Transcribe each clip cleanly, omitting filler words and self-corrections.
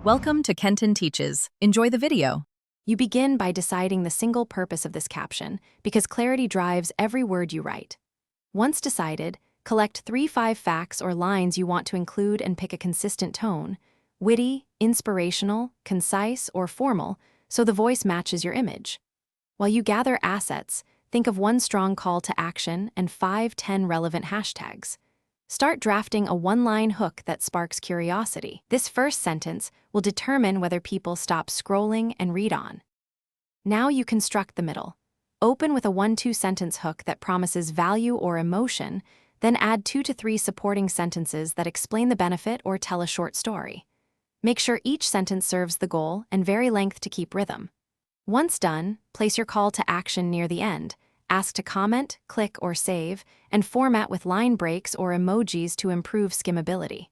Welcome to Kenton Teaches. Enjoy the video. You begin by deciding the single purpose of this caption, because clarity drives every word you write. Once decided, collect 3-5 facts or lines you want to include and pick a consistent tone, witty, inspirational, concise, or formal, so the voice matches your image. While you gather assets, think of one strong call to action and 5-10 relevant hashtags. Start drafting a one-line hook that sparks curiosity. This first sentence will determine whether people stop scrolling and read on. Now you construct the middle. Open with a 1-2 sentence hook that promises value or emotion, then add 2 to 3 supporting sentences that explain the benefit or tell a short story. Make sure each sentence serves the goal and vary length to keep rhythm. Once done, place your call to action near the end. Ask to comment, click, or save, and format with line breaks or emojis to improve skimmability.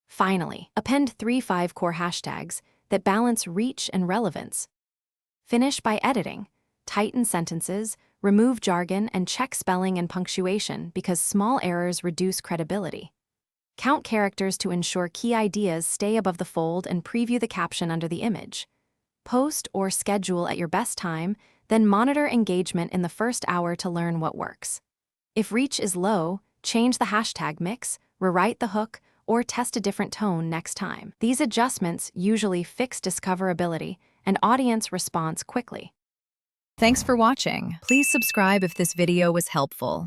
Finally, append 3-5 core hashtags that balance reach and relevance. Finish by editing. Tighten sentences, remove jargon, and check spelling and punctuation because small errors reduce credibility. Count characters to ensure key ideas stay above the fold and preview the caption under the image. Post or schedule at your best time, then monitor engagement in the first hour to learn what works. If reach is low, change the hashtag mix, rewrite the hook, or test a different tone next time. These adjustments usually fix discoverability and audience response quickly. Thanks for watching. Please subscribe if this video was helpful.